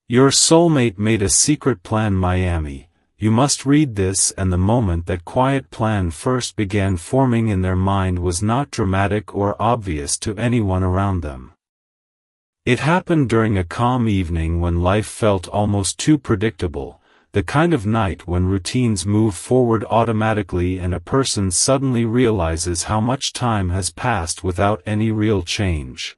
Your soulmate made a secret plan, Miami. You must read this, and the moment that quiet plan first began forming in their mind was not dramatic or obvious to anyone around them. It happened during a calm evening when life felt almost too predictable, the kind of night when routines move forward automatically and a person suddenly realizes how much time has passed without any real change.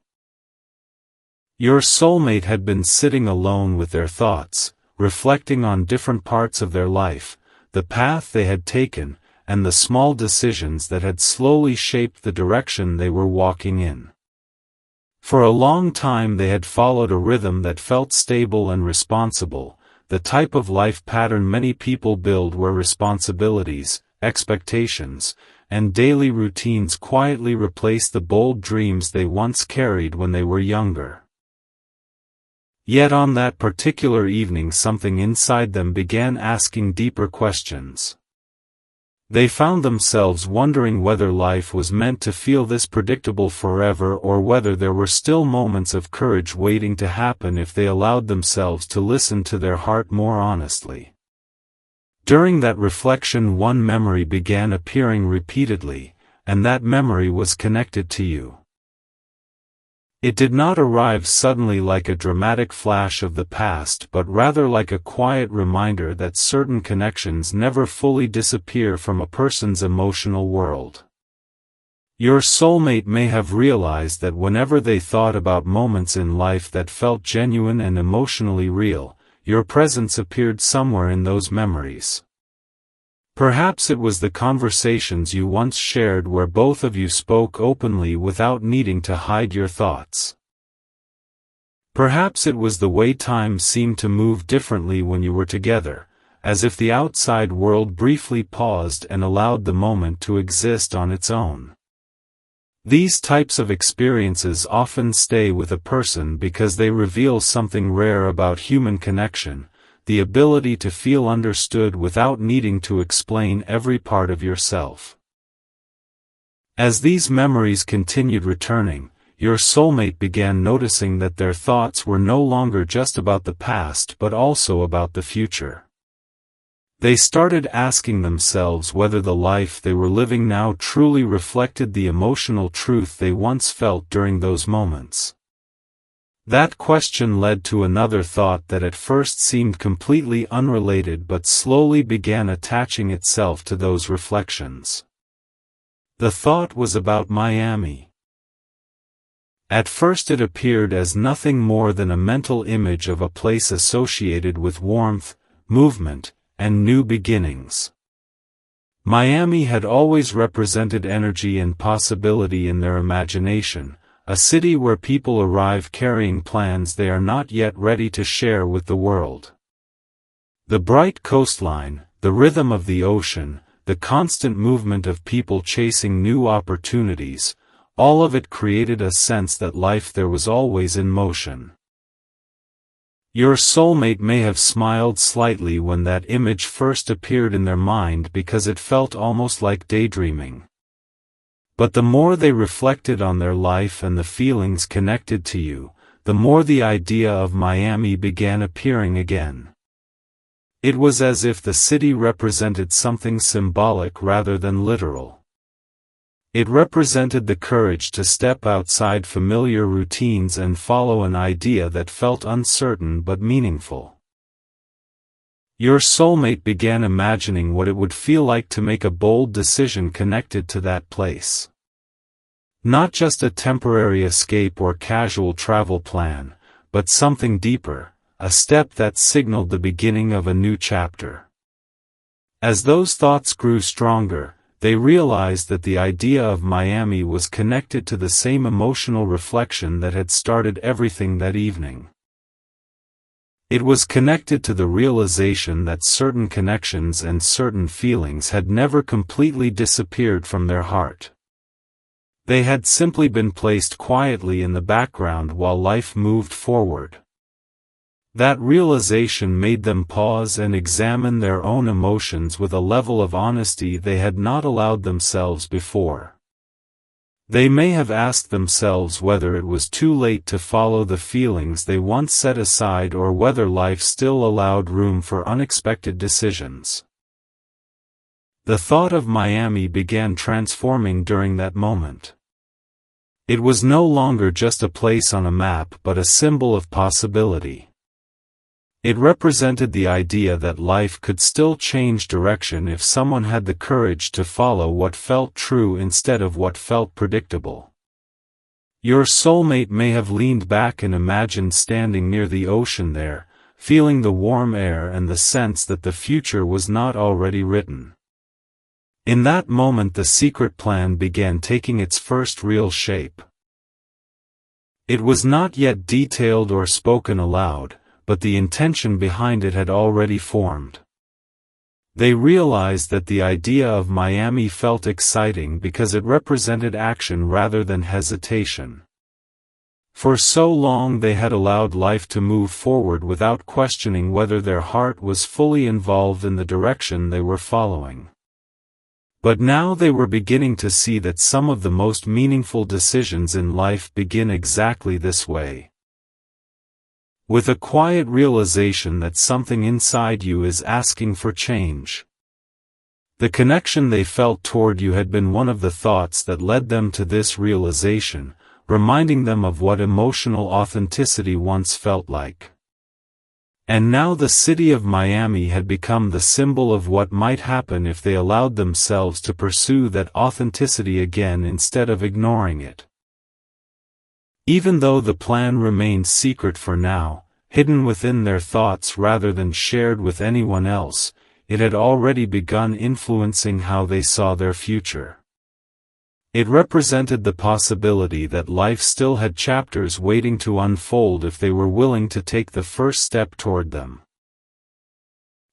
Your soulmate had been sitting alone with their thoughts, reflecting on different parts of their life, the path they had taken, and the small decisions that had slowly shaped the direction they were walking in. For a long time they had followed a rhythm that felt stable and responsible, the type of life pattern many people build where responsibilities, expectations, and daily routines quietly replace the bold dreams they once carried when they were younger. Yet on that particular evening something inside them began asking deeper questions. They found themselves wondering whether life was meant to feel this predictable forever or whether there were still moments of courage waiting to happen if they allowed themselves to listen to their heart more honestly. During that reflection, one memory began appearing repeatedly, and that memory was connected to you. It did not arrive suddenly like a dramatic flash of the past, but rather like a quiet reminder that certain connections never fully disappear from a person's emotional world. Your soulmate may have realized that whenever they thought about moments in life that felt genuine and emotionally real, your presence appeared somewhere in those memories. Perhaps it was the conversations you once shared where both of you spoke openly without needing to hide your thoughts. Perhaps it was the way time seemed to move differently when you were together, as if the outside world briefly paused and allowed the moment to exist on its own. These types of experiences often stay with a person because they reveal something rare about human connection, the ability to feel understood without needing to explain every part of yourself. As these memories continued returning, your soulmate began noticing that their thoughts were no longer just about the past but also about the future. They started asking themselves whether the life they were living now truly reflected the emotional truth they once felt during those moments. That question led to another thought that at first seemed completely unrelated but slowly began attaching itself to those reflections. The thought was about Miami. At first it appeared as nothing more than a mental image of a place associated with warmth, movement, and new beginnings. Miami had always represented energy and possibility in their imagination, a city where people arrive carrying plans they are not yet ready to share with the world. The bright coastline, the rhythm of the ocean, the constant movement of people chasing new opportunities, all of it created a sense that life there was always in motion. Your soulmate may have smiled slightly when that image first appeared in their mind because it felt almost like daydreaming. But the more they reflected on their life and the feelings connected to you, the more the idea of Miami began appearing again. It was as if the city represented something symbolic rather than literal. It represented the courage to step outside familiar routines and follow an idea that felt uncertain but meaningful. Your soulmate began imagining what it would feel like to make a bold decision connected to that place. Not just a temporary escape or casual travel plan, but something deeper, a step that signaled the beginning of a new chapter. As those thoughts grew stronger, they realized that the idea of Miami was connected to the same emotional reflection that had started everything that evening. It was connected to the realization that certain connections and certain feelings had never completely disappeared from their heart. They had simply been placed quietly in the background while life moved forward. That realization made them pause and examine their own emotions with a level of honesty they had not allowed themselves before. They may have asked themselves whether it was too late to follow the feelings they once set aside or whether life still allowed room for unexpected decisions. The thought of Miami began transforming during that moment. It was no longer just a place on a map but a symbol of possibility. It represented the idea that life could still change direction if someone had the courage to follow what felt true instead of what felt predictable. Your soulmate may have leaned back and imagined standing near the ocean there, feeling the warm air and the sense that the future was not already written. In that moment the secret plan began taking its first real shape. It was not yet detailed or spoken aloud, but the intention behind it had already formed. They realized that the idea of Miami felt exciting because it represented action rather than hesitation. For so long they had allowed life to move forward without questioning whether their heart was fully involved in the direction they were following. But now they were beginning to see that some of the most meaningful decisions in life begin exactly this way. With a quiet realization that something inside you is asking for change. The connection they felt toward you had been one of the thoughts that led them to this realization, reminding them of what emotional authenticity once felt like. And now the city of Miami had become the symbol of what might happen if they allowed themselves to pursue that authenticity again instead of ignoring it. Even though the plan remained secret for now, hidden within their thoughts rather than shared with anyone else, it had already begun influencing how they saw their future. It represented the possibility that life still had chapters waiting to unfold if they were willing to take the first step toward them.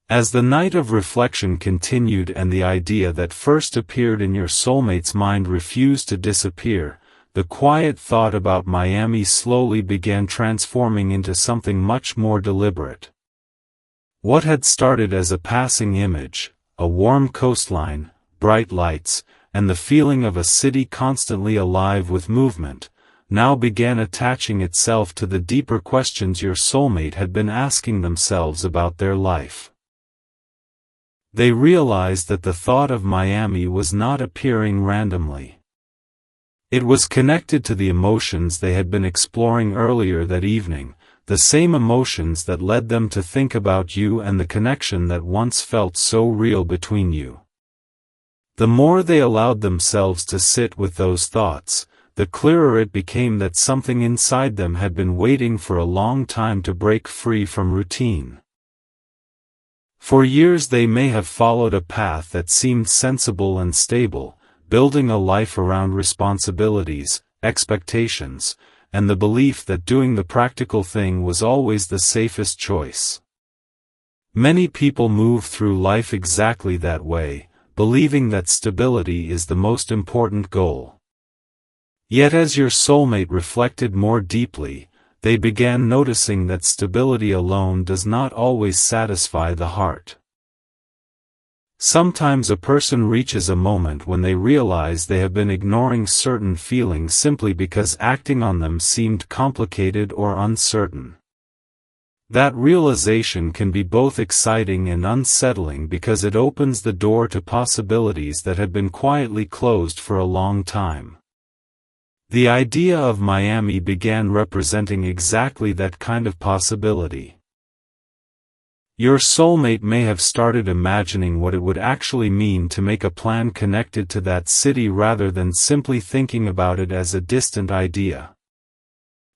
As the night of reflection continued and the idea that first appeared in your soulmate's mind refused to disappear, the quiet thought about Miami slowly began transforming into something much more deliberate. What had started as a passing image, a warm coastline, bright lights, and the feeling of a city constantly alive with movement, now began attaching itself to the deeper questions your soulmate had been asking themselves about their life. They realized that the thought of Miami was not appearing randomly. It was connected to the emotions they had been exploring earlier that evening, the same emotions that led them to think about you and the connection that once felt so real between you. The more they allowed themselves to sit with those thoughts, the clearer it became that something inside them had been waiting for a long time to break free from routine. For years they may have followed a path that seemed sensible and stable, building a life around responsibilities, expectations, and the belief that doing the practical thing was always the safest choice. Many people move through life exactly that way, believing that stability is the most important goal. Yet as your soulmate reflected more deeply, they began noticing that stability alone does not always satisfy the heart. Sometimes a person reaches a moment when they realize they have been ignoring certain feelings simply because acting on them seemed complicated or uncertain. That realization can be both exciting and unsettling because it opens the door to possibilities that had been quietly closed for a long time. The idea of Miami began representing exactly that kind of possibility. Your soulmate may have started imagining what it would actually mean to make a plan connected to that city rather than simply thinking about it as a distant idea.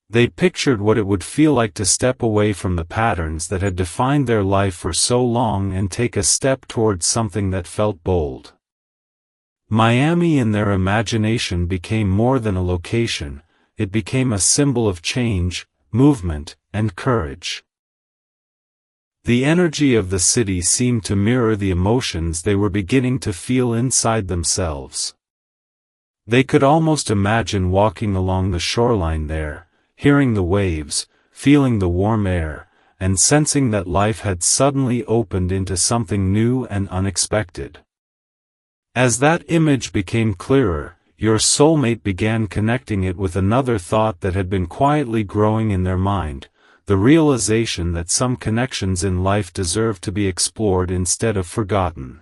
They pictured what it would feel like to step away from the patterns that had defined their life for so long and take a step towards something that felt bold. Miami in their imagination became more than a location, it became a symbol of change, movement, and courage. The energy of the city seemed to mirror the emotions they were beginning to feel inside themselves. They could almost imagine walking along the shoreline there, hearing the waves, feeling the warm air, and sensing that life had suddenly opened into something new and unexpected. As that image became clearer, your soulmate began connecting it with another thought that had been quietly growing in their mind, the realization that some connections in life deserve to be explored instead of forgotten.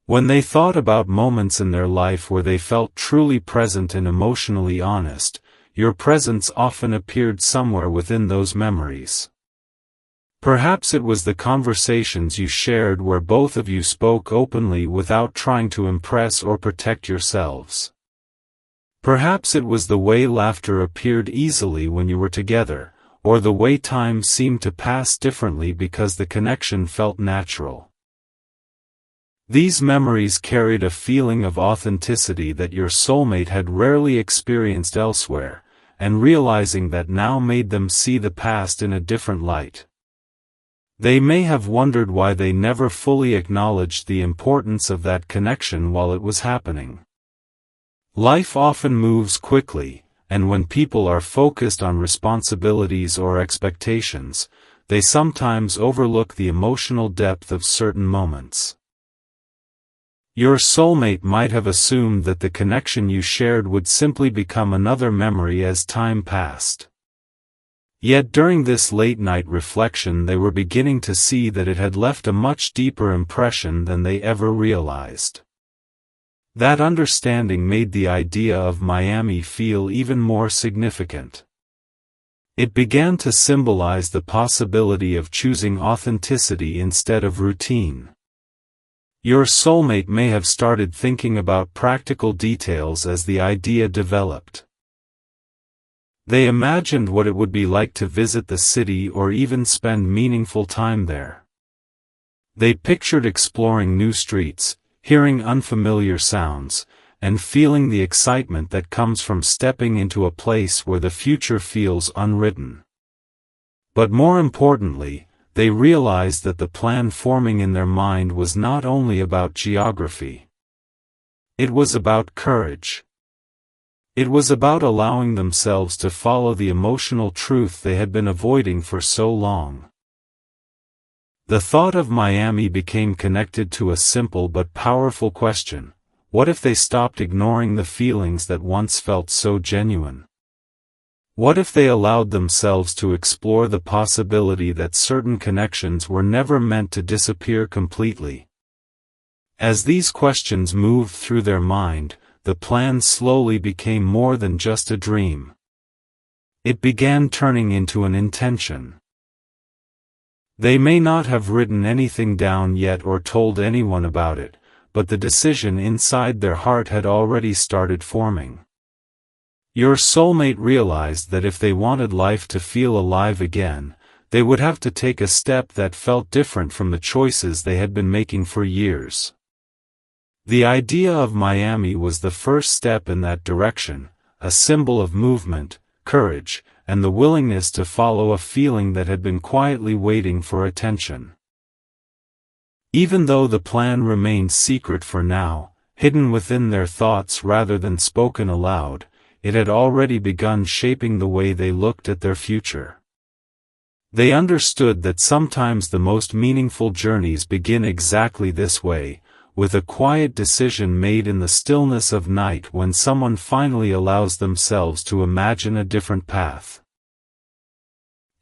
When they thought about moments in their life where they felt truly present and emotionally honest, your presence often appeared somewhere within those memories. Perhaps it was the conversations you shared where both of you spoke openly without trying to impress or protect yourselves. Perhaps it was the way laughter appeared easily when you were together, or the way time seemed to pass differently because the connection felt natural. These memories carried a feeling of authenticity that your soulmate had rarely experienced elsewhere, and realizing that now made them see the past in a different light. They may have wondered why they never fully acknowledged the importance of that connection while it was happening. Life often moves quickly, and when people are focused on responsibilities or expectations, they sometimes overlook the emotional depth of certain moments. Your soulmate might have assumed that the connection you shared would simply become another memory as time passed. Yet during this late-night reflection they were beginning to see that it had left a much deeper impression than they ever realized. That understanding made the idea of Miami feel even more significant. It began to symbolize the possibility of choosing authenticity instead of routine. Your soulmate may have started thinking about practical details as the idea developed. They imagined what it would be like to visit the city or even spend meaningful time there. They pictured exploring new streets, hearing unfamiliar sounds, and feeling the excitement that comes from stepping into a place where the future feels unwritten. But more importantly, they realized that the plan forming in their mind was not only about geography. It was about courage. It was about allowing themselves to follow the emotional truth they had been avoiding for so long. The thought of Miami became connected to a simple but powerful question: what if they stopped ignoring the feelings that once felt so genuine? What if they allowed themselves to explore the possibility that certain connections were never meant to disappear completely? As these questions moved through their mind, the plan slowly became more than just a dream. It began turning into an intention. They may not have written anything down yet or told anyone about it, but the decision inside their heart had already started forming. Your soulmate realized that if they wanted life to feel alive again, they would have to take a step that felt different from the choices they had been making for years. The idea of Miami was the first step in that direction, a symbol of movement, courage, and the willingness to follow a feeling that had been quietly waiting for attention. Even though the plan remained secret for now, hidden within their thoughts rather than spoken aloud, it had already begun shaping the way they looked at their future. They understood that sometimes the most meaningful journeys begin exactly this way, with a quiet decision made in the stillness of night when someone finally allows themselves to imagine a different path.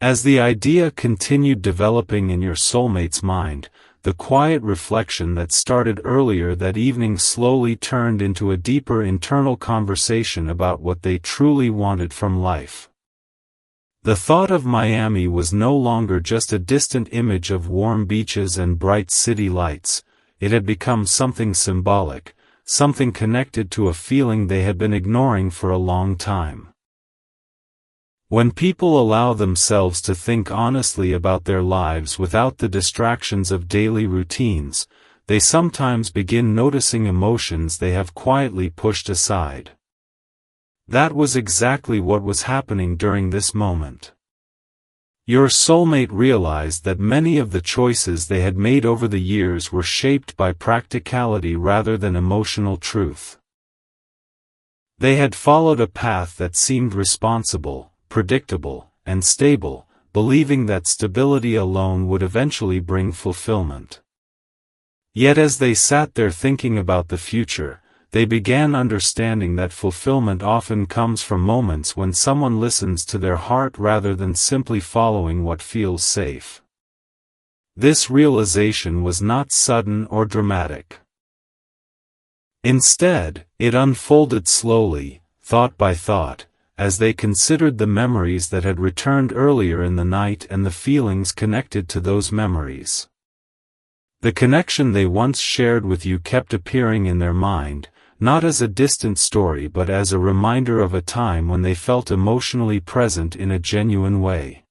As the idea continued developing in your soulmate's mind, the quiet reflection that started earlier that evening slowly turned into a deeper internal conversation about what they truly wanted from life. The thought of Miami was no longer just a distant image of warm beaches and bright city lights. It had become something symbolic, something connected to a feeling they had been ignoring for a long time. When people allow themselves to think honestly about their lives without the distractions of daily routines, they sometimes begin noticing emotions they have quietly pushed aside. That was exactly what was happening during this moment. Your soulmate realized that many of the choices they had made over the years were shaped by practicality rather than emotional truth. They had followed a path that seemed responsible, predictable, and stable, believing that stability alone would eventually bring fulfillment. Yet as they sat there thinking about the future, they began understanding that fulfillment often comes from moments when someone listens to their heart rather than simply following what feels safe. This realization was not sudden or dramatic. Instead, it unfolded slowly, thought by thought, as they considered the memories that had returned earlier in the night and the feelings connected to those memories. The connection they once shared with you kept appearing in their mind, not as a distant story but as a reminder of a time when they felt emotionally present in a genuine way.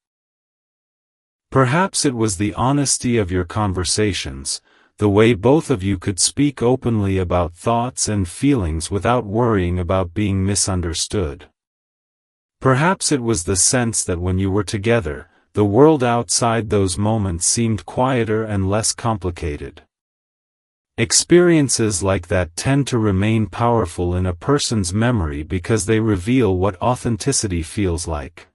Perhaps it was the honesty of your conversations, the way both of you could speak openly about thoughts and feelings without worrying about being misunderstood. Perhaps it was the sense that when you were together, the world outside those moments seemed quieter and less complicated. Experiences like that tend to remain powerful in a person's memory because they reveal what authenticity feels like.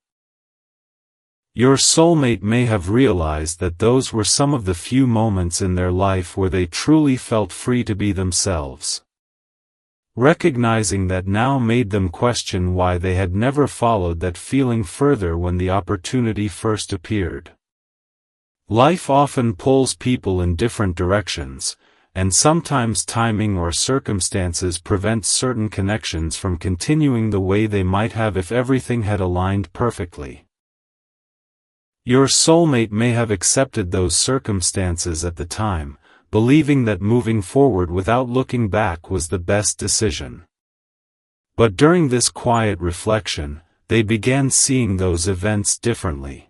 Your soulmate may have realized that those were some of the few moments in their life where they truly felt free to be themselves. Recognizing that now made them question why they had never followed that feeling further when the opportunity first appeared. Life often pulls people in different directions, and sometimes timing or circumstances prevent certain connections from continuing the way they might have if everything had aligned perfectly. Your soulmate may have accepted those circumstances at the time, believing that moving forward without looking back was the best decision. But during this quiet reflection, they began seeing those events differently.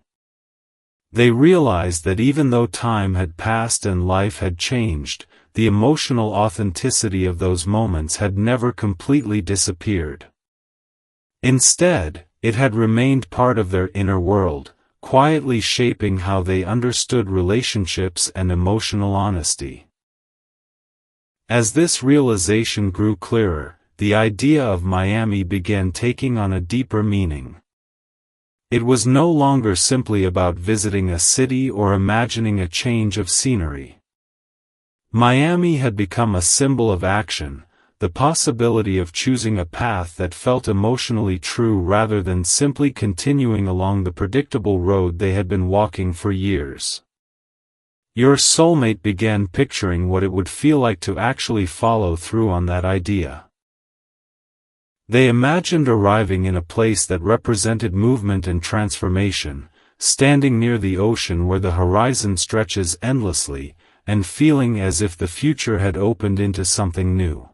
They realized that even though time had passed and life had changed, the emotional authenticity of those moments had never completely disappeared. Instead, it had remained part of their inner world, quietly shaping how they understood relationships and emotional honesty. As this realization grew clearer, the idea of Miami began taking on a deeper meaning. It was no longer simply about visiting a city or imagining a change of scenery. Miami had become a symbol of action, the possibility of choosing a path that felt emotionally true rather than simply continuing along the predictable road they had been walking for years. Your soulmate began picturing what it would feel like to actually follow through on that idea. They imagined arriving in a place that represented movement and transformation, standing near the ocean where the horizon stretches endlessly, and feeling as if the future had opened into something new.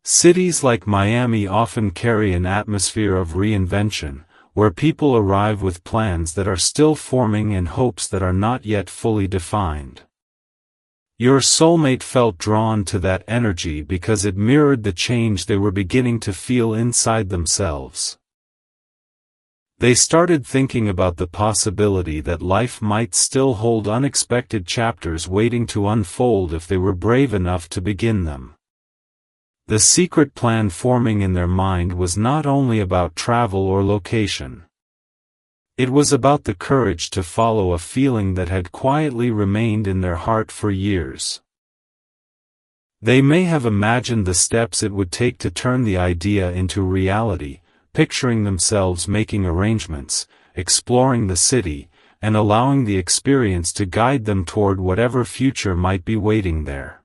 Cities like Miami often carry an atmosphere of reinvention, where people arrive with plans that are still forming and hopes that are not yet fully defined. Your soulmate felt drawn to that energy because it mirrored the change they were beginning to feel inside themselves. They started thinking about the possibility that life might still hold unexpected chapters waiting to unfold if they were brave enough to begin them. The secret plan forming in their mind was not only about travel or location. It was about the courage to follow a feeling that had quietly remained in their heart for years. They may have imagined the steps it would take to turn the idea into reality, picturing themselves making arrangements, exploring the city, and allowing the experience to guide them toward whatever future might be waiting there.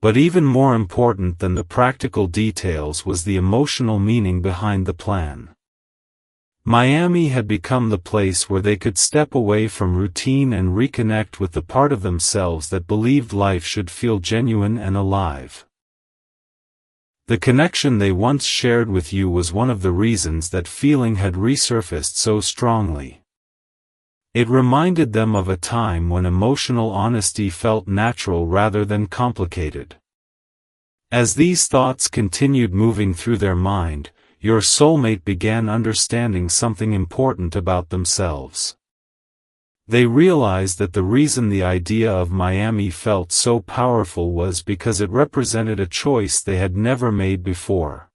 But even more important than the practical details was the emotional meaning behind the plan. Miami had become the place where they could step away from routine and reconnect with the part of themselves that believed life should feel genuine and alive. The connection they once shared with you was one of the reasons that feeling had resurfaced so strongly. It reminded them of a time when emotional honesty felt natural rather than complicated. As these thoughts continued moving through their mind, your soulmate began understanding something important about themselves. They realized that the reason the idea of Miami felt so powerful was because it represented a choice they had never made before.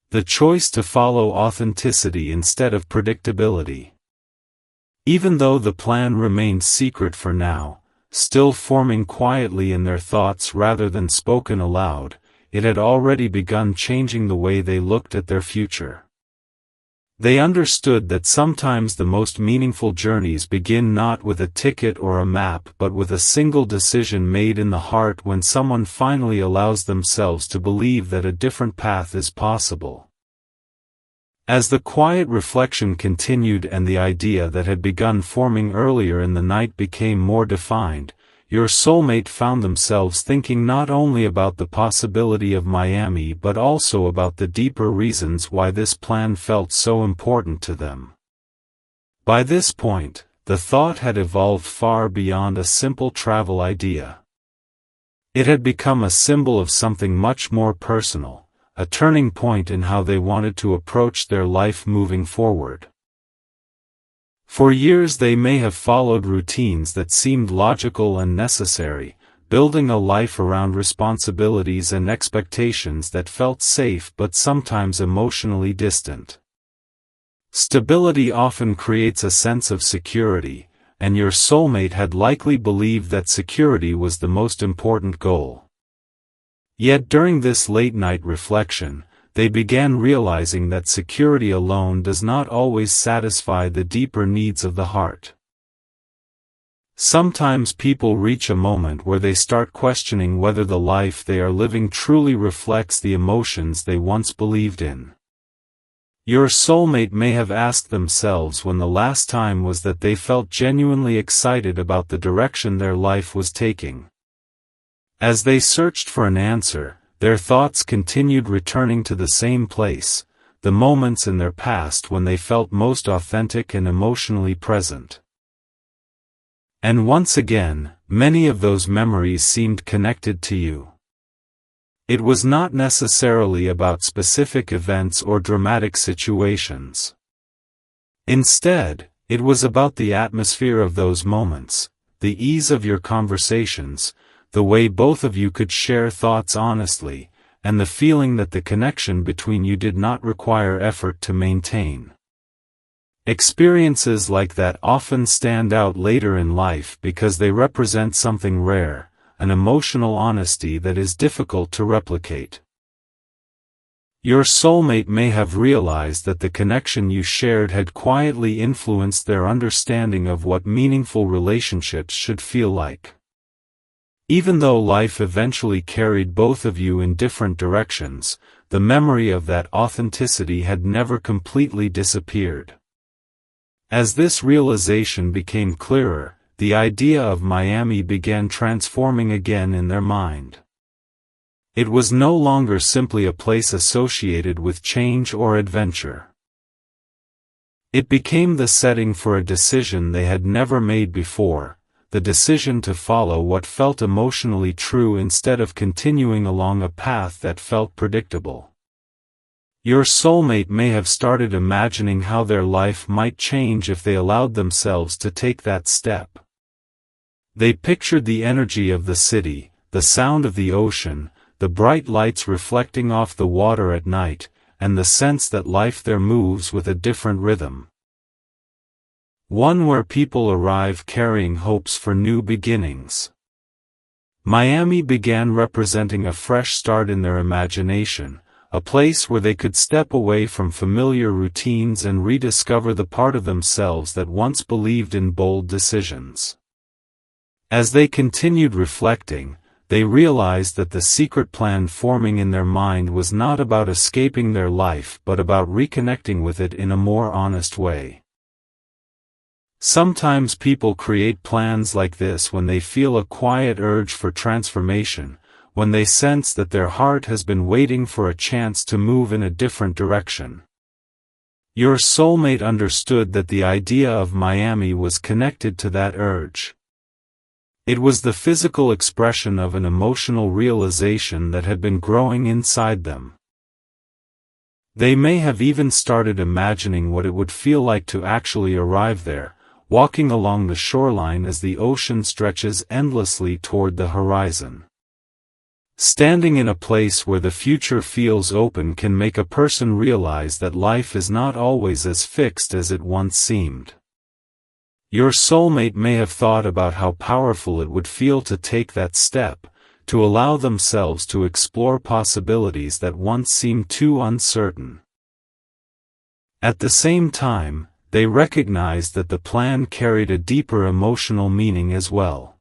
The choice to follow authenticity instead of predictability. Even though the plan remained secret for now, still forming quietly in their thoughts rather than spoken aloud, it had already begun changing the way they looked at their future. They understood that sometimes the most meaningful journeys begin not with a ticket or a map but with a single decision made in the heart when someone finally allows themselves to believe that a different path is possible. As the quiet reflection continued and the idea that had begun forming earlier in the night became more defined, your soulmate found themselves thinking not only about the possibility of Miami but also about the deeper reasons why this plan felt so important to them. By this point, the thought had evolved far beyond a simple travel idea. It had become a symbol of something much more personal, a turning point in how they wanted to approach their life moving forward. For years they may have followed routines that seemed logical and necessary, building a life around responsibilities and expectations that felt safe but sometimes emotionally distant. Stability often creates a sense of security, and your soulmate had likely believed that security was the most important goal. Yet during this late-night reflection, they began realizing that security alone does not always satisfy the deeper needs of the heart. Sometimes people reach a moment where they start questioning whether the life they are living truly reflects the emotions they once believed in. Your soulmate may have asked themselves when the last time was that they felt genuinely excited about the direction their life was taking. As they searched for an answer, their thoughts continued returning to the same place, the moments in their past when they felt most authentic and emotionally present. And once again, many of those memories seemed connected to you. It was not necessarily about specific events or dramatic situations. Instead, it was about the atmosphere of those moments, the ease of your conversations, the way both of you could share thoughts honestly, and the feeling that the connection between you did not require effort to maintain. Experiences like that often stand out later in life because they represent something rare, an emotional honesty that is difficult to replicate. Your soulmate may have realized that the connection you shared had quietly influenced their understanding of what meaningful relationships should feel like. Even though life eventually carried both of you in different directions, the memory of that authenticity had never completely disappeared. As this realization became clearer, the idea of Miami began transforming again in their mind. It was no longer simply a place associated with change or adventure. It became the setting for a decision they had never made before, the decision to follow what felt emotionally true instead of continuing along a path that felt predictable. Your soulmate may have started imagining how their life might change if they allowed themselves to take that step. They pictured the energy of the city, the sound of the ocean, the bright lights reflecting off the water at night, and the sense that life there moves with a different rhythm. One where people arrive carrying hopes for new beginnings. Miami began representing a fresh start in their imagination, a place where they could step away from familiar routines and rediscover the part of themselves that once believed in bold decisions. As they continued reflecting, they realized that the secret plan forming in their mind was not about escaping their life but about reconnecting with it in a more honest way. Sometimes people create plans like this when they feel a quiet urge for transformation, when they sense that their heart has been waiting for a chance to move in a different direction. Your soulmate understood that the idea of Miami was connected to that urge. It was the physical expression of an emotional realization that had been growing inside them. They may have even started imagining what it would feel like to actually arrive there, walking along the shoreline as the ocean stretches endlessly toward the horizon. Standing in a place where the future feels open can make a person realize that life is not always as fixed as it once seemed. Your soulmate may have thought about how powerful it would feel to take that step, to allow themselves to explore possibilities that once seemed too uncertain. At the same time, they recognized that the plan carried a deeper emotional meaning as well.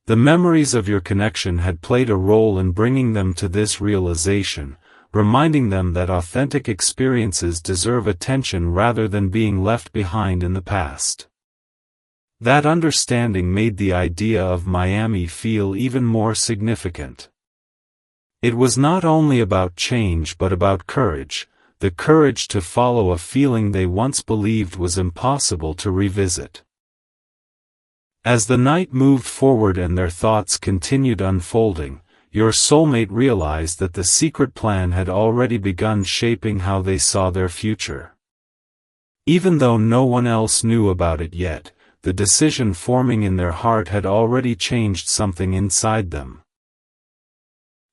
The memories of your connection had played a role in bringing them to this realization, reminding them that authentic experiences deserve attention rather than being left behind in the past. That understanding made the idea of Miami feel even more significant. It was not only about change but about courage, the courage to follow a feeling they once believed was impossible to revisit. As the night moved forward and their thoughts continued unfolding, your soulmate realized that the secret plan had already begun shaping how they saw their future. Even though no one else knew about it yet, the decision forming in their heart had already changed something inside them.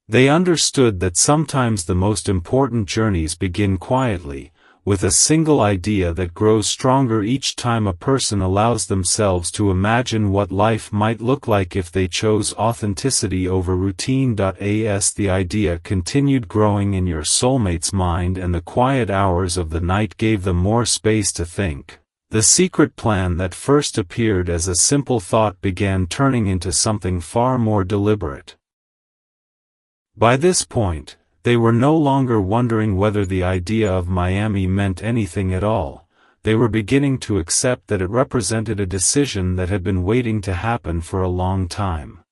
They understood that sometimes the most important journeys begin quietly, with a single idea that grows stronger each time a person allows themselves to imagine what life might look like if they chose authenticity over routine. As the idea continued growing in your soulmate's mind and the quiet hours of the night gave them more space to think, the secret plan that first appeared as a simple thought began turning into something far more deliberate. By this point, they were no longer wondering whether the idea of Miami meant anything at all. They were beginning to accept that it represented a decision that had been waiting to happen for a long time.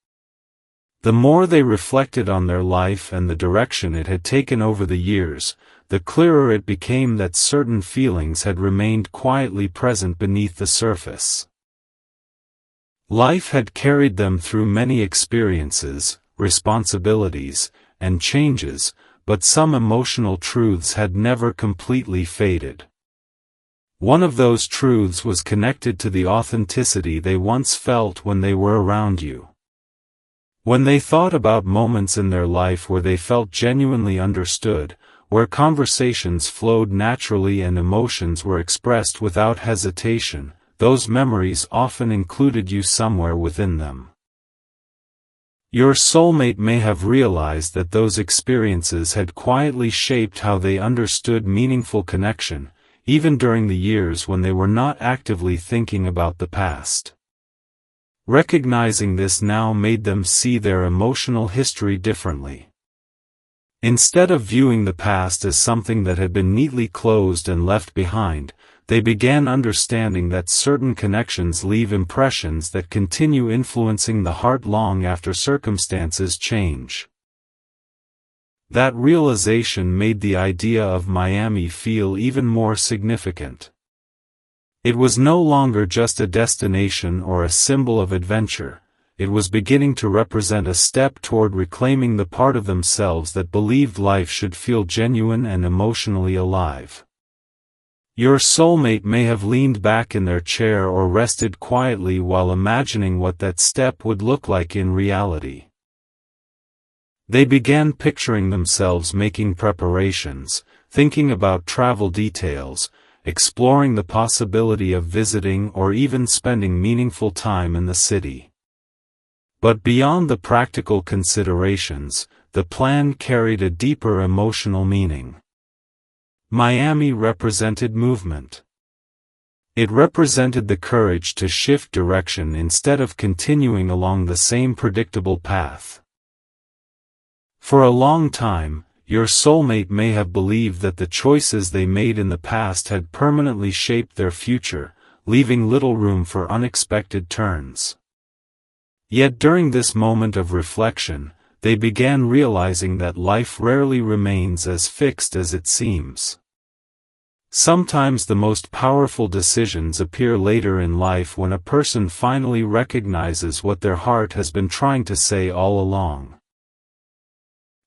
The more they reflected on their life and the direction it had taken over the years, the clearer it became that certain feelings had remained quietly present beneath the surface. Life had carried them through many experiences, responsibilities, and changes, but some emotional truths had never completely faded. One of those truths was connected to the authenticity they once felt when they were around you. When they thought about moments in their life where they felt genuinely understood, where conversations flowed naturally and emotions were expressed without hesitation, those memories often included you somewhere within them. Your soulmate may have realized that those experiences had quietly shaped how they understood meaningful connection, even during the years when they were not actively thinking about the past. Recognizing this now made them see their emotional history differently. Instead of viewing the past as something that had been neatly closed and left behind, they began understanding that certain connections leave impressions that continue influencing the heart long after circumstances change. That realization made the idea of Miami feel even more significant. It was no longer just a destination or a symbol of adventure, it was beginning to represent a step toward reclaiming the part of themselves that believed life should feel genuine and emotionally alive. Your soulmate may have leaned back in their chair or rested quietly while imagining what that step would look like in reality. They began picturing themselves making preparations, thinking about travel details, exploring the possibility of visiting or even spending meaningful time in the city. But beyond the practical considerations, the plan carried a deeper emotional meaning. Miami represented movement. It represented the courage to shift direction instead of continuing along the same predictable path. For a long time, your soulmate may have believed that the choices they made in the past had permanently shaped their future, leaving little room for unexpected turns. Yet during this moment of reflection, they began realizing that life rarely remains as fixed as it seems. Sometimes the most powerful decisions appear later in life when a person finally recognizes what their heart has been trying to say all along.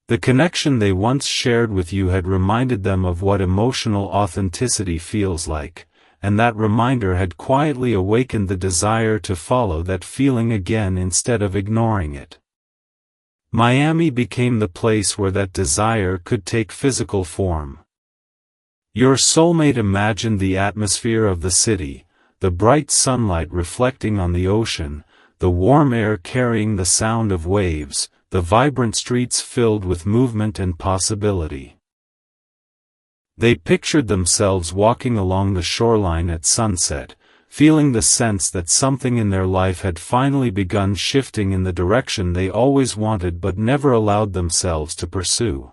The connection they once shared with you had reminded them of what emotional authenticity feels like, and that reminder had quietly awakened the desire to follow that feeling again instead of ignoring it. Miami became the place where that desire could take physical form. Your soulmate imagined the atmosphere of the city, the bright sunlight reflecting on the ocean, the warm air carrying the sound of waves, the vibrant streets filled with movement and possibility. They pictured themselves walking along the shoreline at sunset, feeling the sense that something in their life had finally begun shifting in the direction they always wanted but never allowed themselves to pursue.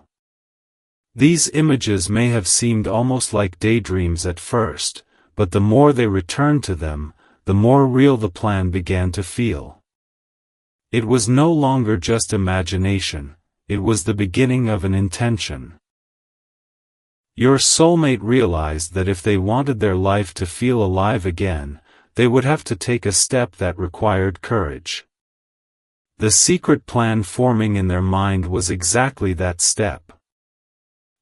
These images may have seemed almost like daydreams at first, but the more they returned to them, the more real the plan began to feel. It was no longer just imagination, it was the beginning of an intention. Your soulmate realized that if they wanted their life to feel alive again, they would have to take a step that required courage. The secret plan forming in their mind was exactly that step.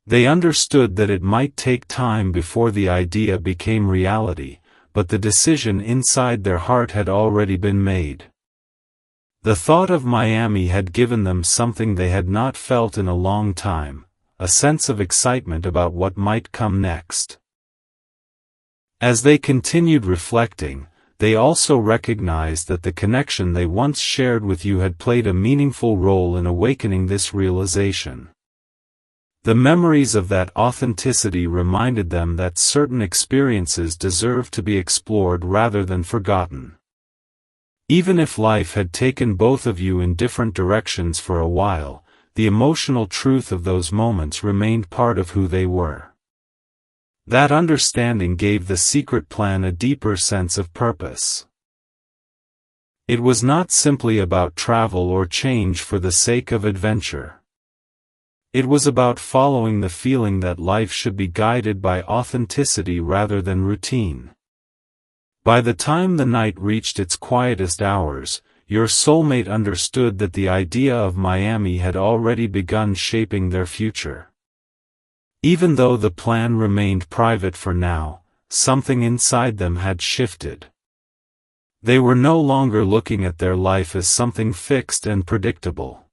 They understood that it might take time before the idea became reality, but the decision inside their heart had already been made. The thought of Miami had given them something they had not felt in a long time, a sense of excitement about what might come next. As they continued reflecting, they also recognized that the connection they once shared with you had played a meaningful role in awakening this realization. The memories of that authenticity reminded them that certain experiences deserved to be explored rather than forgotten. Even if life had taken both of you in different directions for a while, the emotional truth of those moments remained part of who they were. That understanding gave the secret plan a deeper sense of purpose. It was not simply about travel or change for the sake of adventure. It was about following the feeling that life should be guided by authenticity rather than routine. By the time the night reached its quietest hours, your soulmate understood that the idea of Miami had already begun shaping their future. Even though the plan remained private for now, something inside them had shifted. They were no longer looking at their life as something fixed and predictable.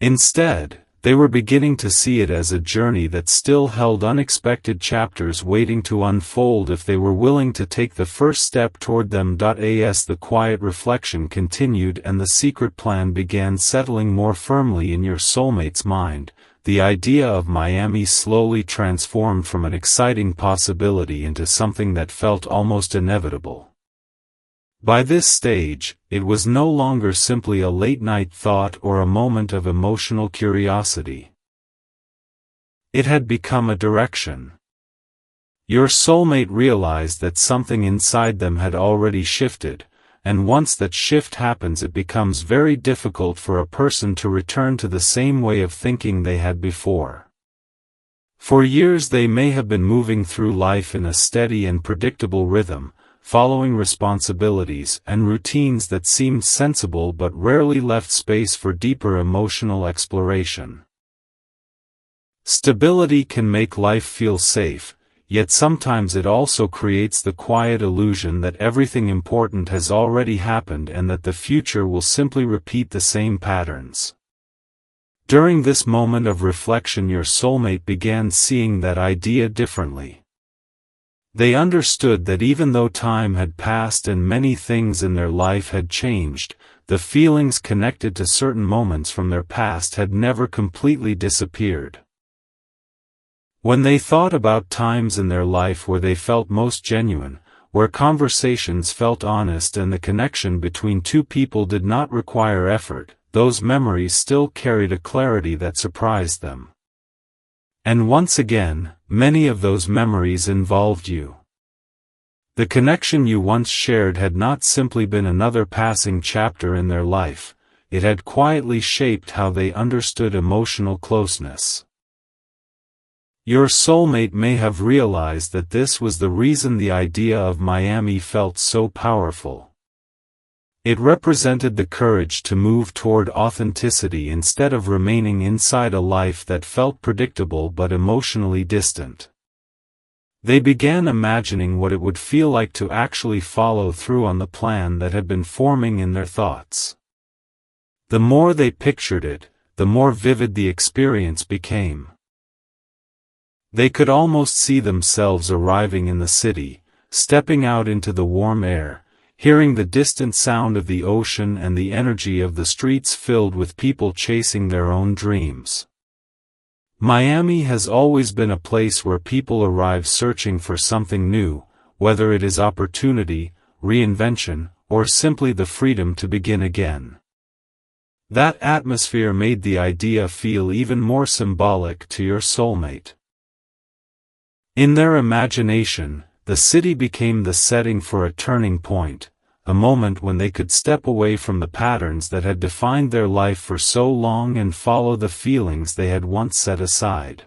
Instead, they were beginning to see it as a journey that still held unexpected chapters waiting to unfold if they were willing to take the first step toward them. As the quiet reflection continued and the secret plan began settling more firmly in your soulmate's mind, the idea of Miami slowly transformed from an exciting possibility into something that felt almost inevitable. By this stage, it was no longer simply a late-night thought or a moment of emotional curiosity. It had become a direction. Your soulmate realized that something inside them had already shifted, and once that shift happens it becomes very difficult for a person to return to the same way of thinking they had before. For years they may have been moving through life in a steady and predictable rhythm, following responsibilities and routines that seemed sensible but rarely left space for deeper emotional exploration. Stability can make life feel safe, yet sometimes it also creates the quiet illusion that everything important has already happened and that the future will simply repeat the same patterns. During this moment of reflection your soulmate began seeing that idea differently. They understood that even though time had passed and many things in their life had changed, the feelings connected to certain moments from their past had never completely disappeared. When they thought about times in their life where they felt most genuine, where conversations felt honest and the connection between two people did not require effort, those memories still carried a clarity that surprised them. And once again, many of those memories involved you. The connection you once shared had not simply been another passing chapter in their life, it had quietly shaped how they understood emotional closeness. Your soulmate may have realized that this was the reason the idea of Miami felt so powerful. It represented the courage to move toward authenticity instead of remaining inside a life that felt predictable but emotionally distant. They began imagining what it would feel like to actually follow through on the plan that had been forming in their thoughts. The more they pictured it, the more vivid the experience became. They could almost see themselves arriving in the city, stepping out into the warm air, hearing the distant sound of the ocean and the energy of the streets filled with people chasing their own dreams. Miami has always been a place where people arrive searching for something new, whether it is opportunity, reinvention, or simply the freedom to begin again. That atmosphere made the idea feel even more symbolic to your soulmate. In their imagination, the city became the setting for a turning point, a moment when they could step away from the patterns that had defined their life for so long and follow the feelings they had once set aside.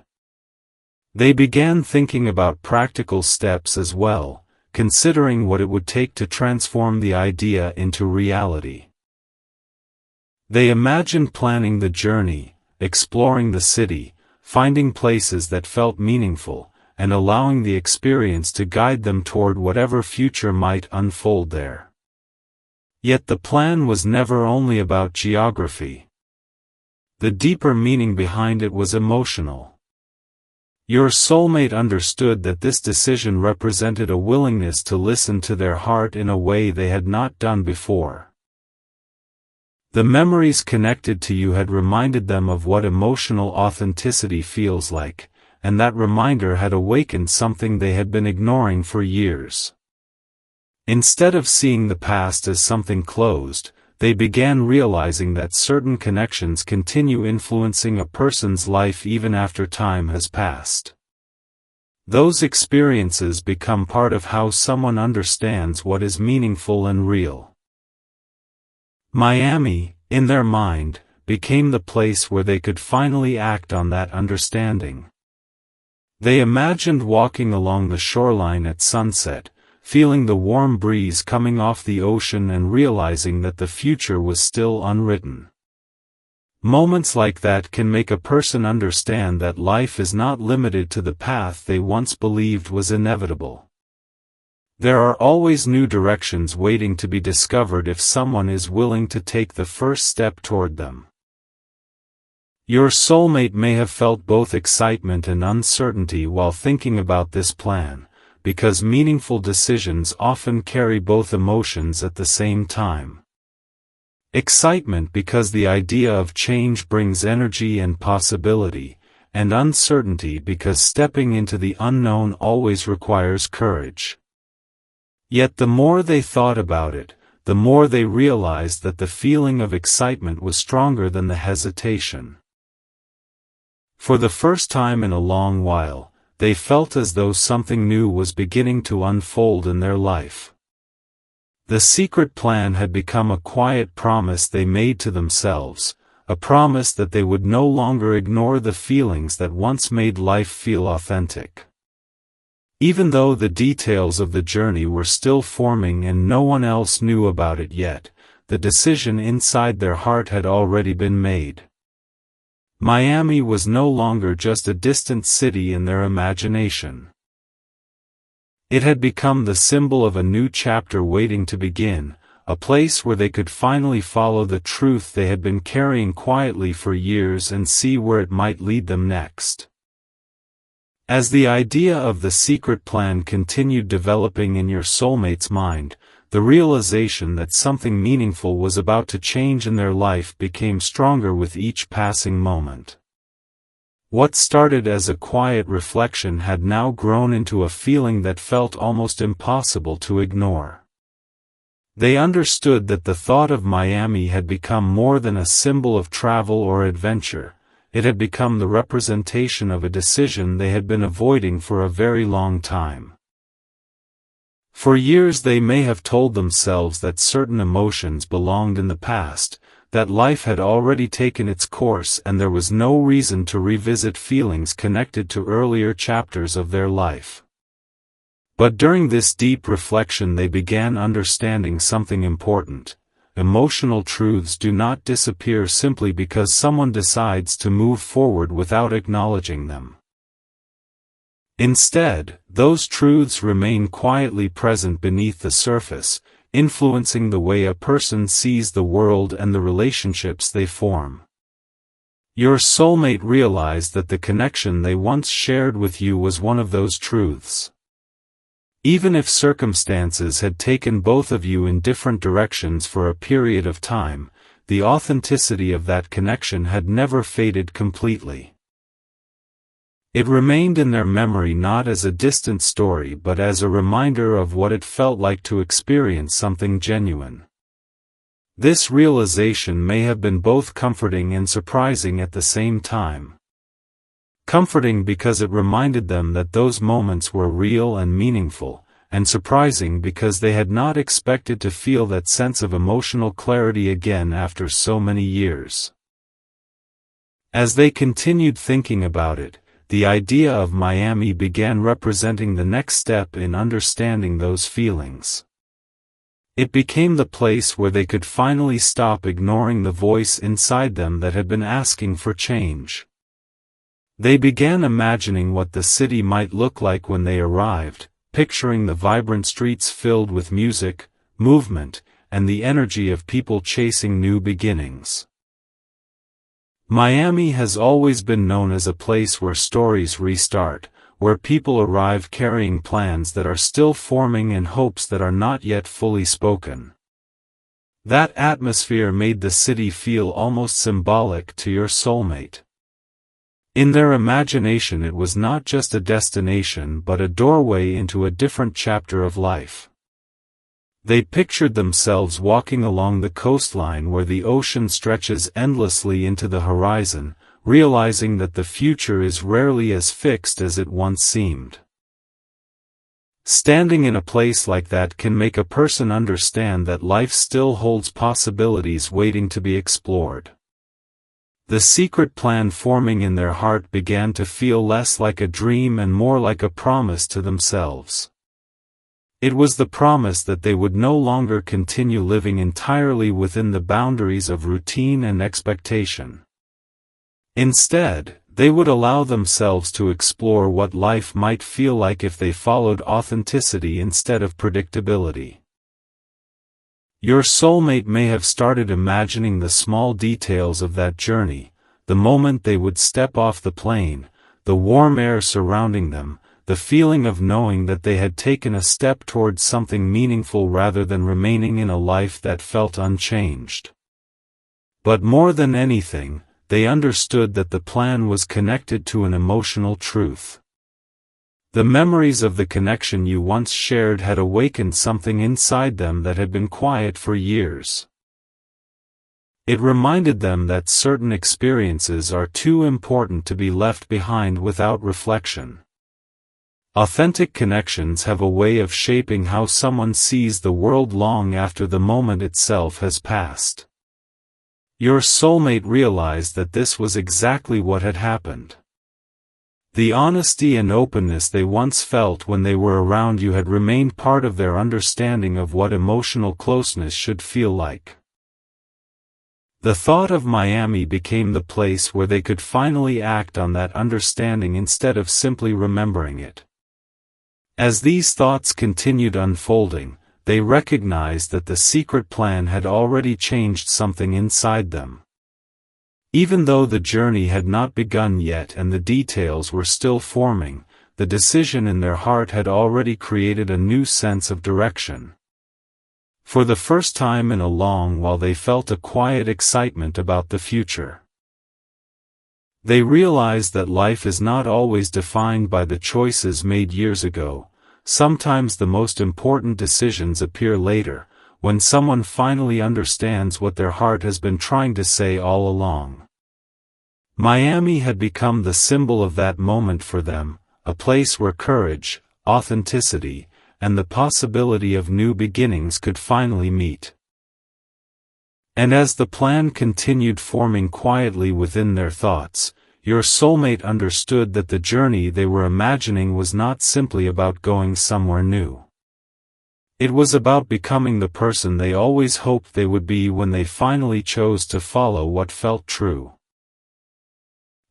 They began thinking about practical steps as well, considering what it would take to transform the idea into reality. They imagined planning the journey, exploring the city, finding places that felt meaningful, and allowing the experience to guide them toward whatever future might unfold there. Yet the plan was never only about geography. The deeper meaning behind it was emotional. Your soulmate understood that this decision represented a willingness to listen to their heart in a way they had not done before. The memories connected to you had reminded them of what emotional authenticity feels like, and that reminder had awakened something they had been ignoring for years. Instead of seeing the past as something closed, they began realizing that certain connections continue influencing a person's life even after time has passed. Those experiences become part of how someone understands what is meaningful and real. Miami, in their mind, became the place where they could finally act on that understanding. They imagined walking along the shoreline at sunset, feeling the warm breeze coming off the ocean and realizing that the future was still unwritten. Moments like that can make a person understand that life is not limited to the path they once believed was inevitable. There are always new directions waiting to be discovered if someone is willing to take the first step toward them. Your soulmate may have felt both excitement and uncertainty while thinking about this plan, because meaningful decisions often carry both emotions at the same time. Excitement because the idea of change brings energy and possibility, and uncertainty because stepping into the unknown always requires courage. Yet the more they thought about it, the more they realized that the feeling of excitement was stronger than the hesitation. For the first time in a long while, they felt as though something new was beginning to unfold in their life. The secret plan had become a quiet promise they made to themselves, a promise that they would no longer ignore the feelings that once made life feel authentic. Even though the details of the journey were still forming and no one else knew about it yet, the decision inside their heart had already been made. Miami was no longer just a distant city in their imagination. It had become the symbol of a new chapter waiting to begin, a place where they could finally follow the truth they had been carrying quietly for years and see where it might lead them next. As the idea of the secret plan continued developing in your soulmate's mind, the realization that something meaningful was about to change in their life became stronger with each passing moment. What started as a quiet reflection had now grown into a feeling that felt almost impossible to ignore. They understood that the thought of Miami had become more than a symbol of travel or adventure. It had become the representation of a decision they had been avoiding for a very long time. For years they may have told themselves that certain emotions belonged in the past, that life had already taken its course and there was no reason to revisit feelings connected to earlier chapters of their life. But during this deep reflection they began understanding something important. Emotional truths do not disappear simply because someone decides to move forward without acknowledging them. Instead, those truths remain quietly present beneath the surface, influencing the way a person sees the world and the relationships they form. Your soulmate realized that the connection they once shared with you was one of those truths. Even if circumstances had taken both of you in different directions for a period of time, the authenticity of that connection had never faded completely. It remained in their memory not as a distant story but as a reminder of what it felt like to experience something genuine. This realization may have been both comforting and surprising at the same time. Comforting because it reminded them that those moments were real and meaningful, and surprising because they had not expected to feel that sense of emotional clarity again after so many years. As they continued thinking about it, the idea of Miami began representing the next step in understanding those feelings. It became the place where they could finally stop ignoring the voice inside them that had been asking for change. They began imagining what the city might look like when they arrived, picturing the vibrant streets filled with music, movement, and the energy of people chasing new beginnings. Miami has always been known as a place where stories restart, where people arrive carrying plans that are still forming and hopes that are not yet fully spoken. That atmosphere made the city feel almost symbolic to your soulmate. In their imagination it was not just a destination but a doorway into a different chapter of life. They pictured themselves walking along the coastline where the ocean stretches endlessly into the horizon, realizing that the future is rarely as fixed as it once seemed. Standing in a place like that can make a person understand that life still holds possibilities waiting to be explored. The secret plan forming in their heart began to feel less like a dream and more like a promise to themselves. It was the promise that they would no longer continue living entirely within the boundaries of routine and expectation. Instead, they would allow themselves to explore what life might feel like if they followed authenticity instead of predictability. Your soulmate may have started imagining the small details of that journey, the moment they would step off the plane, the warm air surrounding them, the feeling of knowing that they had taken a step towards something meaningful rather than remaining in a life that felt unchanged. But more than anything, they understood that the plan was connected to an emotional truth. The memories of the connection you once shared had awakened something inside them that had been quiet for years. It reminded them that certain experiences are too important to be left behind without reflection. Authentic connections have a way of shaping how someone sees the world long after the moment itself has passed. Your soulmate realized that this was exactly what had happened. The honesty and openness they once felt when they were around you had remained part of their understanding of what emotional closeness should feel like. The thought of Miami became the place where they could finally act on that understanding instead of simply remembering it. As these thoughts continued unfolding, they recognized that the secret plan had already changed something inside them. Even though the journey had not begun yet and the details were still forming, the decision in their heart had already created a new sense of direction. For the first time in a long while they felt a quiet excitement about the future. They realized that life is not always defined by the choices made years ago. Sometimes the most important decisions appear later, when someone finally understands what their heart has been trying to say all along. Miami had become the symbol of that moment for them, a place where courage, authenticity, and the possibility of new beginnings could finally meet. And as the plan continued forming quietly within their thoughts, your soulmate understood that the journey they were imagining was not simply about going somewhere new. It was about becoming the person they always hoped they would be when they finally chose to follow what felt true.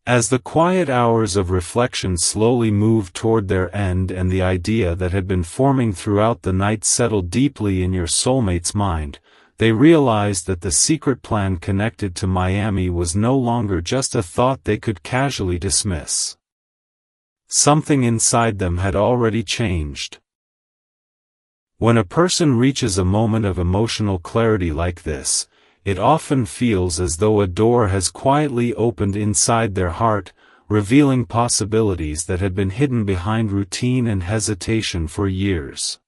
As the quiet hours of reflection slowly moved toward their end and the idea that had been forming throughout the night settled deeply in your soulmate's mind, they realized that the secret plan connected to Miami was no longer just a thought they could casually dismiss. Something inside them had already changed. When a person reaches a moment of emotional clarity like this, it often feels as though a door has quietly opened inside their heart, revealing possibilities that had been hidden behind routine and hesitation for years.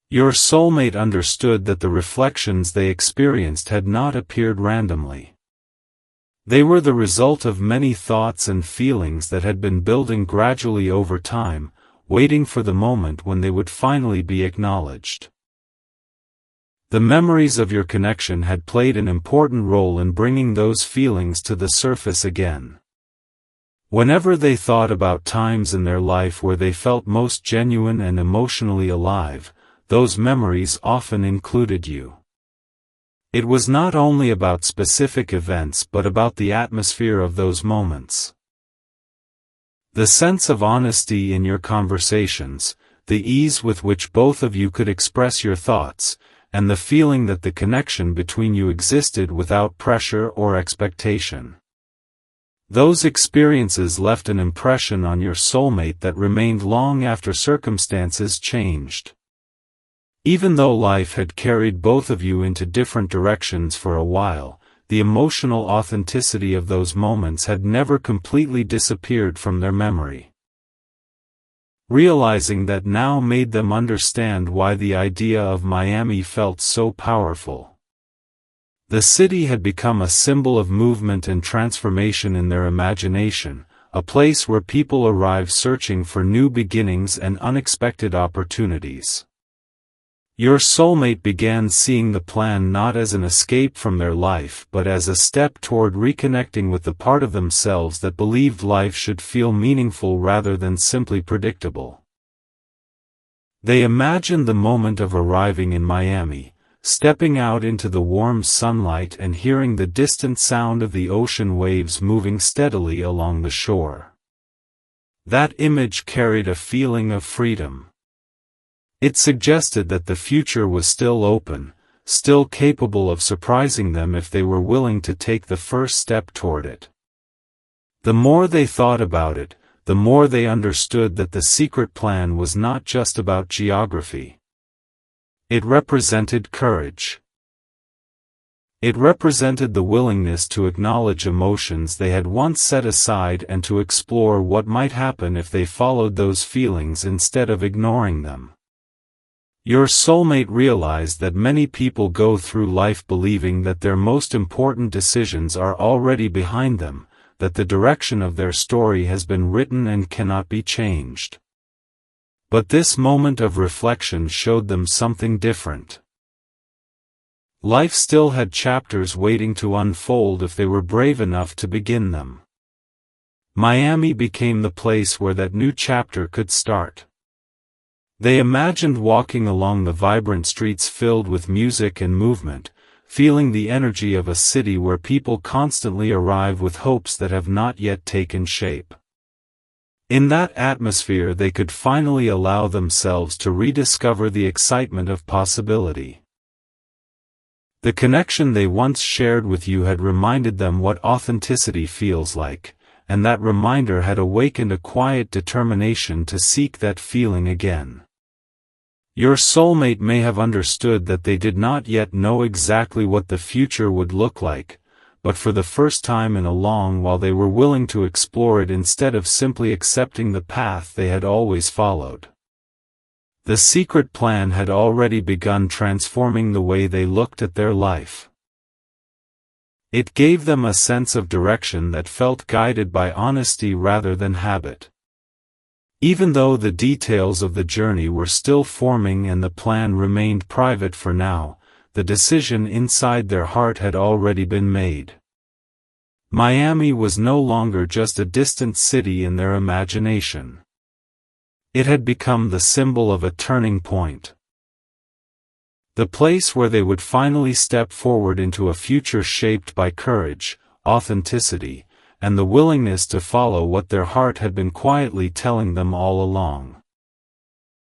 Your soulmate understood that the reflections they experienced had not appeared randomly. They were the result of many thoughts and feelings that had been building gradually over time, waiting for the moment when they would finally be acknowledged. The memories of your connection had played an important role in bringing those feelings to the surface again. Whenever they thought about times in their life where they felt most genuine and emotionally alive, those memories often included you. It was not only about specific events but about the atmosphere of those moments. The sense of honesty in your conversations, the ease with which both of you could express your thoughts, and the feeling that the connection between you existed without pressure or expectation. Those experiences left an impression on your soulmate that remained long after circumstances changed. Even though life had carried both of you into different directions for a while, the emotional authenticity of those moments had never completely disappeared from their memory. Realizing that now made them understand why the idea of Miami felt so powerful. The city had become a symbol of movement and transformation in their imagination, a place where people arrive searching for new beginnings and unexpected opportunities. Your soulmate began seeing the plan not as an escape from their life but as a step toward reconnecting with the part of themselves that believed life should feel meaningful rather than simply predictable. They imagined the moment of arriving in Miami, stepping out into the warm sunlight and hearing the distant sound of the ocean waves moving steadily along the shore. That image carried a feeling of freedom. It suggested that the future was still open, still capable of surprising them if they were willing to take the first step toward it. The more they thought about it, the more they understood that the secret plan was not just about geography. It represented courage. It represented the willingness to acknowledge emotions they had once set aside and to explore what might happen if they followed those feelings instead of ignoring them. Your soulmate realized that many people go through life believing that their most important decisions are already behind them, that the direction of their story has been written and cannot be changed. But this moment of reflection showed them something different. Life still had chapters waiting to unfold if they were brave enough to begin them. Miami became the place where that new chapter could start. They imagined walking along the vibrant streets filled with music and movement, feeling the energy of a city where people constantly arrive with hopes that have not yet taken shape. In that atmosphere they could finally allow themselves to rediscover the excitement of possibility. The connection they once shared with you had reminded them what authenticity feels like, and that reminder had awakened a quiet determination to seek that feeling again. Your soulmate may have understood that they did not yet know exactly what the future would look like, but for the first time in a long while they were willing to explore it instead of simply accepting the path they had always followed. The secret plan had already begun transforming the way they looked at their life. It gave them a sense of direction that felt guided by honesty rather than habit. Even though the details of the journey were still forming and the plan remained private for now, the decision inside their heart had already been made. Miami was no longer just a distant city in their imagination. It had become the symbol of a turning point. The place where they would finally step forward into a future shaped by courage, authenticity, and the willingness to follow what their heart had been quietly telling them all along.